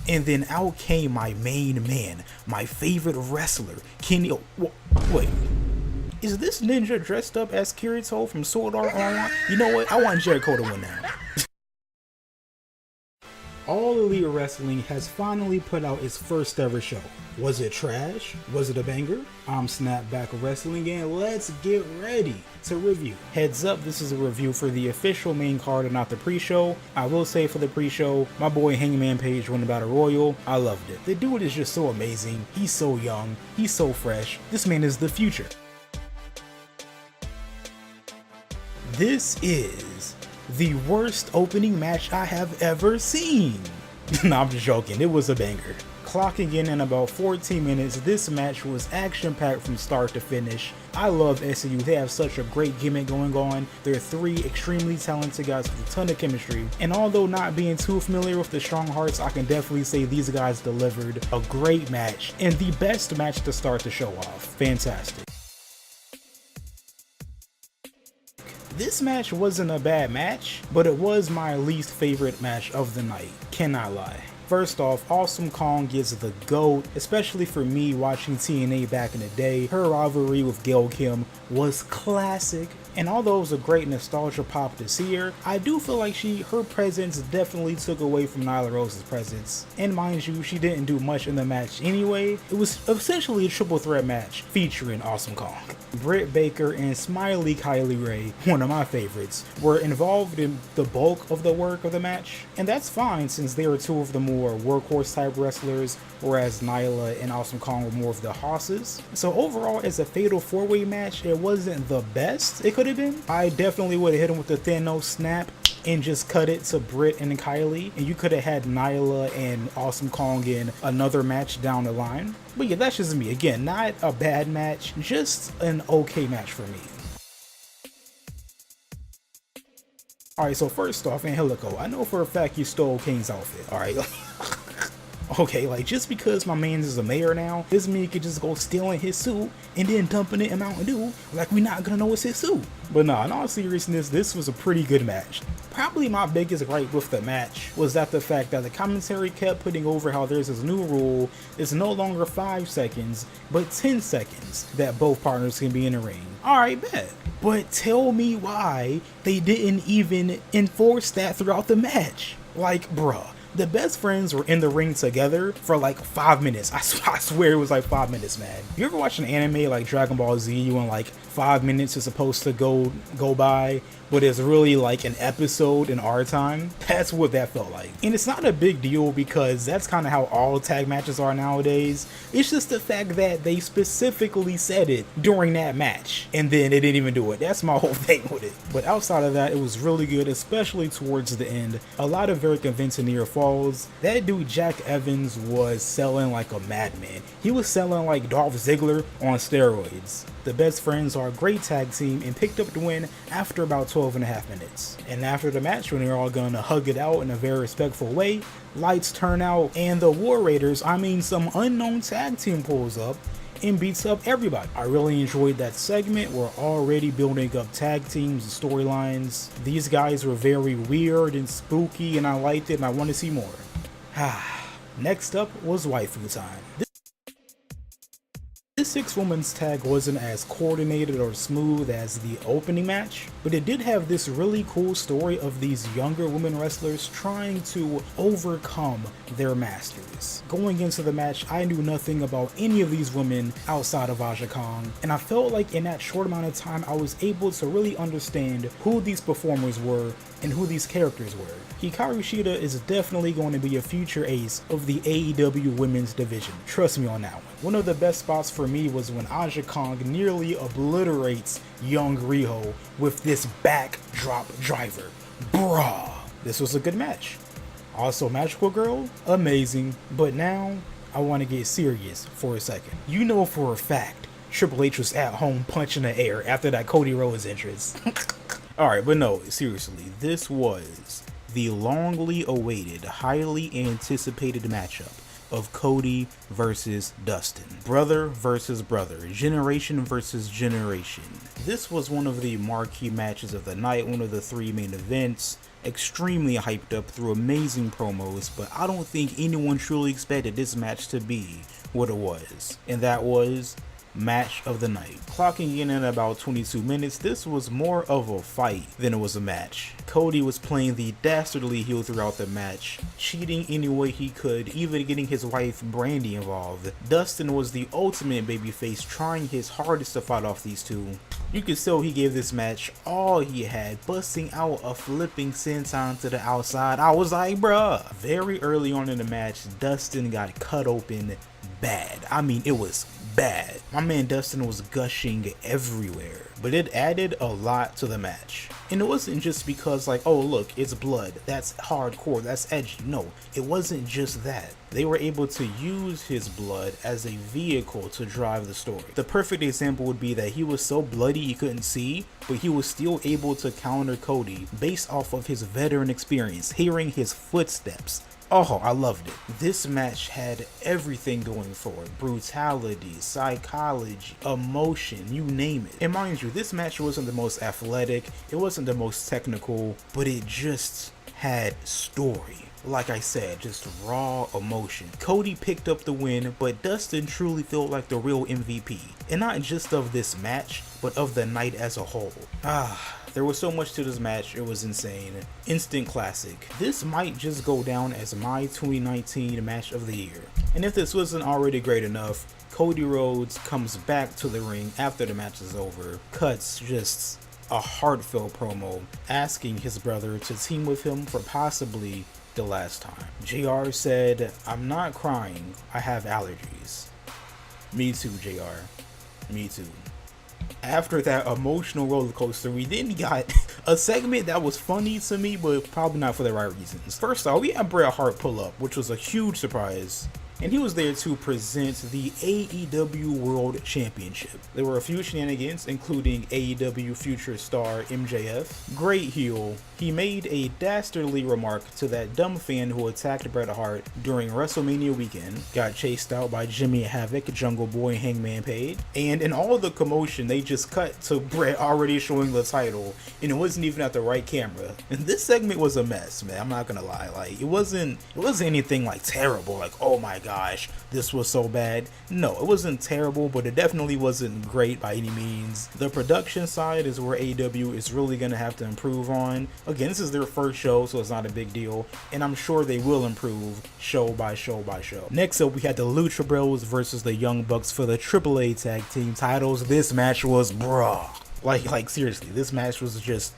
And then out came my main man, my favorite wrestler, Kenny. Wait, is this ninja dressed up as Kirito from Sword Art Online? You know what? I want Jericho to win now. All Elite Wrestling has finally put out its first ever show. Was it trash? Was it a banger? I'm Snapback Wrestling and let's get ready to review. Heads up, this is a review for the official main card and not the pre-show. I will say for the pre-show, my boy Hangman Page won the Battle Royal. I loved it. The dude is just so amazing. He's so young. He's so fresh. This man is the future. This is the worst opening match I have ever seen. Nah, I'm just joking, it was a banger. Clocking in about 14 minutes, this match was action-packed from start to finish. I love SCU, they have such a great gimmick going on. They're three extremely talented guys with a ton of chemistry. And although not being too familiar with the Strong Hearts, I can definitely say these guys delivered a great match and the best match to start the show off. Fantastic. This match wasn't a bad match, but it was my least favorite match of the night, cannot lie. First off, Awesome Kong is the GOAT, especially for me watching TNA back in the day. Her rivalry with Gail Kim was classic, and although it was a great nostalgia pop to see her, I do feel like her presence definitely took away from Nyla Rose's presence. And mind you, she didn't do much in the match anyway. It was essentially a triple threat match featuring Awesome Kong. Britt Baker and Smiley Kylie Ray, one of my favorites, were involved in the bulk of the work of the match, and that's fine since they were two of the more workhorse type wrestlers, whereas Nyla and Awesome Kong were more of the hosses. So overall, as a fatal four-way match, it wasn't the best it could have been. I definitely would have hit him with the Thanos snap and just cut it to Britt and Kylie, and you could have had Nyla and Awesome Kong in another match down the line. But yeah, that's just me. Again, not a bad match, just an okay match for me. Alright, so first off, Angelico, I know for a fact you stole Kane's outfit, alright? Okay, like, just because my man is a mayor now, doesn't mean you could just go stealing his suit and then dumping it in Mountain Dew like we're not gonna know it's his suit. But nah, in all seriousness, this was a pretty good match. Probably my biggest gripe with the match was that the fact that the commentary kept putting over how there's this new rule, it's no longer 5 seconds, but 10 seconds that both partners can be in the ring. Alright, bet. But tell me why they didn't even enforce that throughout the match. Like, bruh. The best friends were in the ring together for like 5 minutes. I swear it was like 5 minutes, man. You ever watch an anime like Dragon Ball Z when like 5 minutes is supposed to go by, but it's really like an episode in our time? That's what that felt like. And it's not a big deal because that's kind of how all tag matches are nowadays. It's just the fact that they specifically said it during that match and then they didn't even do it. That's my whole thing with it. But outside of that, it was really good, especially towards the end. A lot of very convincing near falls. That dude Jack Evans was selling like a madman. He was selling like Dolph Ziggler on steroids. The best friends are a great tag team and picked up the win after about 12.5 minutes. And after the match, when they're all gonna hug it out in a very respectful way, lights turn out and the War Raiders, I mean some unknown tag team, pulls up and beats up everybody. I really enjoyed that segment. We're already building up tag teams and storylines. These guys were very weird and spooky and I liked it and I want to see more. Next up was waifu time. This 6-woman's tag wasn't as coordinated or smooth as the opening match, but it did have this really cool story of these younger women wrestlers trying to overcome their masters. Going into the match, I knew nothing about any of these women outside of Aja Kong, and I felt like in that short amount of time I was able to really understand who these performers were and who these characters were. Hikaru Shida is definitely going to be a future ace of the AEW women's division. Trust me on that one. One of the best spots for me was when Aja Kong nearly obliterates young Riho with this backdrop driver. Bruh. This was a good match. Also, Magical Girl, amazing. But now, I want to get serious for a second. You know for a fact, Triple H was at home punching the air after that Cody Rhodes entrance. Alright, but no, seriously, this was the longly awaited, highly anticipated matchup of Cody versus Dustin. Brother versus brother. Generation versus generation. This was one of the marquee matches of the night, one of the 3 main events, extremely hyped up through amazing promos, but I don't think anyone truly expected this match to be what it was, and that was match of the night. Clocking in at about 22 minutes, this was more of a fight than it was a match. Cody was playing the dastardly heel throughout the match, cheating any way he could, even getting his wife Brandy involved. Dustin was the ultimate babyface, trying his hardest to fight off these two. You could tell he gave this match all he had, busting out a flipping senton to the outside. I was like, bruh. Very early on in the match, Dustin got cut open bad. I mean, it was bad. My man Dustin was gushing everywhere, but it added a lot to the match. And it wasn't just because like, oh look, it's blood, that's hardcore, that's edgy. No, it wasn't just that. They were able to use his blood as a vehicle to drive the story. The perfect example would be that he was so bloody he couldn't see, but he was still able to counter Cody based off of his veteran experience, hearing his footsteps. Oh, I loved it. This match had everything going for it. Brutality, psychology, emotion, you name it. And mind you, this match wasn't the most athletic, it wasn't the most technical, but it just had story. Like I said, just raw emotion. Cody picked up the win, but Dustin truly felt like the real MVP. And not just of this match, but of the night as a whole. There was so much to this match, it was insane. Instant classic. This might just go down as my 2019 match of the year. And if this wasn't already great enough, Cody Rhodes comes back to the ring after the match is over, cuts just a heartfelt promo, asking his brother to team with him for possibly the last time. JR said, "I'm not crying, I have allergies." Me too, JR. Me too. After that emotional roller coaster, we then got a segment that was funny to me, but probably not for the right reasons. First off, we had Bret Hart pull up, which was a huge surprise. And he was there to present the AEW World Championship. There were a few shenanigans, including AEW future star MJF. Great heel. He made a dastardly remark to that dumb fan who attacked Bret Hart during WrestleMania weekend. Got chased out by Jimmy Havoc, Jungle Boy, and Hangman Page. And in all the commotion, they just cut to Bret already showing the title, and it wasn't even at the right camera. And this segment was a mess, man. I'm not gonna lie. Like, it wasn't anything like terrible. Like, oh my gosh, this was so bad. No, it wasn't terrible, but it definitely wasn't great by any means. The production side is where AEW is really gonna have to improve on. Again, this is their first show, so it's not a big deal, and I'm sure they will improve show by show by show. Next up, we had the Lucha Bros versus the Young Bucks for the AAA Tag Team titles. This match was bruh. Like seriously, this match was just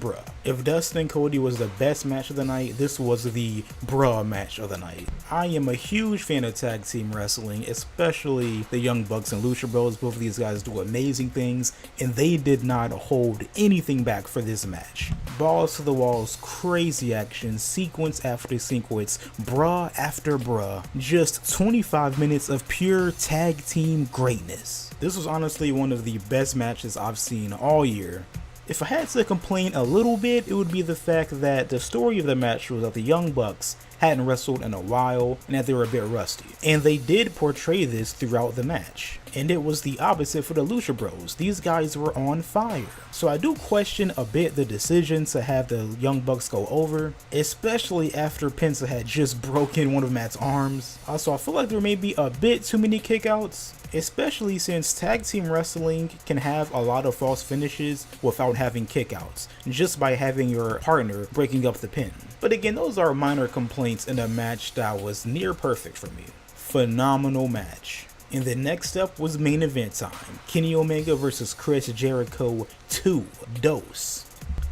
bruh. If Dustin Cody was the best match of the night, this was the bruh match of the night. I am a huge fan of tag team wrestling, especially the Young Bucks and Lucha Bros. Both of these guys do amazing things, and they did not hold anything back for this match. Balls to the walls, crazy action, sequence after sequence, bruh after bruh. Just 25 minutes of pure tag team greatness. This was honestly one of the best matches I've seen all year. If I had to complain a little bit, it would be the fact that the story of the match was that the Young Bucks hadn't wrestled in a while and that they were a bit rusty. And they did portray this throughout the match. And it was the opposite for the Lucha Bros. These guys were on fire. So I do question a bit the decision to have the Young Bucks go over, especially after Penta had just broken one of Matt's arms. Also, I feel like there may be a bit too many kickouts, especially since tag team wrestling can have a lot of false finishes without having kickouts, just by having your partner breaking up the pin. But again, those are minor complaints in a match that was near perfect for me. Phenomenal match. And the next up was main event time. Kenny Omega versus Chris Jericho 2 Dose.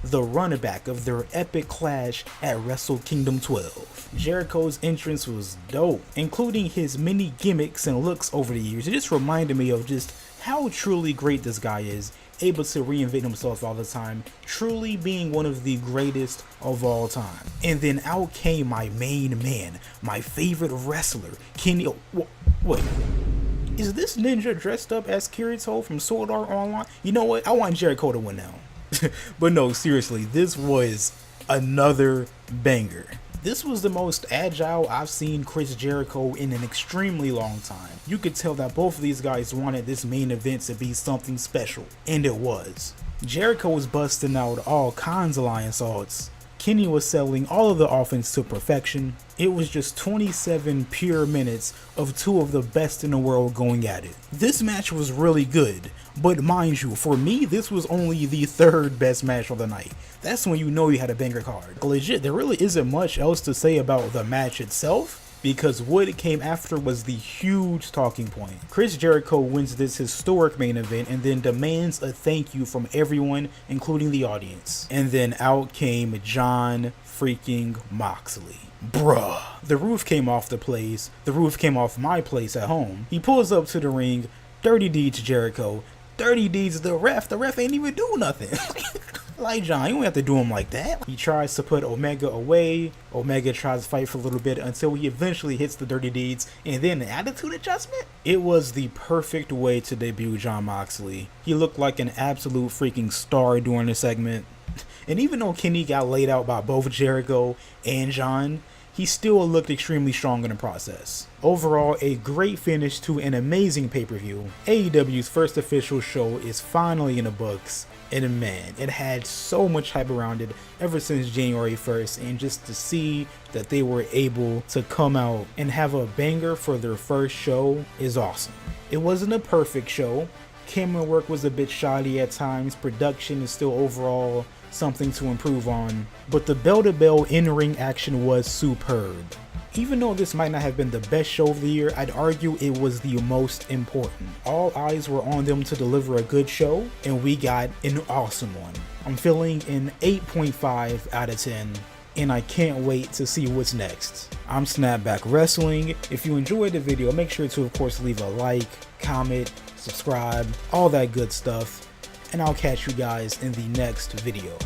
The runback of their epic clash at Wrestle Kingdom 12. Jericho's entrance was dope, including his many gimmicks and looks over the years. It just reminded me of just how truly great this guy is, able to reinvent himself all the time, truly being one of the greatest of all time. And then out came my main man, my favorite wrestler, Kenny. Wait. Is this ninja dressed up as Kirito from Sword Art Online? You know what? I want Jericho to win now. But no, seriously, this was another banger. This was the most agile I've seen Chris Jericho in an extremely long time. You could tell that both of these guys wanted this main event to be something special, and it was. Jericho was busting out all kinds of lionsaults. Kenny was selling all of the offense to perfection. It was just 27 pure minutes of two of the best in the world going at it. This match was really good, but mind you, for me, this was only the third best match of the night. That's when you know you had a banger card. Legit, there really isn't much else to say about the match itself, because what came after was the huge talking point. Chris Jericho wins this historic main event and then demands a thank you from everyone, including the audience. And then out came John freaking Moxley. Bruh. The roof came off the place. The roof came off my place at home. He pulls up to the ring, dirty deeds Jericho, dirty deeds the ref. The ref ain't even do nothing. Like, John, you don't have to do him like that. He tries to put Omega away. Omega tries to fight for a little bit until he eventually hits the dirty deeds, and then an attitude adjustment. It was the perfect way to debut John Moxley. He looked like an absolute freaking star during the segment. And even though Kenny got laid out by both Jericho and John, he still looked extremely strong in the process. Overall, a great finish to an amazing pay-per-view. AEW's first official show is finally in the books, and man, it had so much hype around it ever since January 1st, and just to see that they were able to come out and have a banger for their first show is awesome. It wasn't a perfect show. Camera work was a bit shoddy at times, production is still overall something to improve on, but the bell-to-bell in-ring action was superb. Even though this might not have been the best show of the year, I'd argue it was the most important. All eyes were on them to deliver a good show, and we got an awesome one. I'm feeling an 8.5 out of 10, and I can't wait to see what's next. I'm Snapback Wrestling. If you enjoyed the video, make sure to, of course, leave a like, comment, subscribe, all that good stuff, and I'll catch you guys in the next video.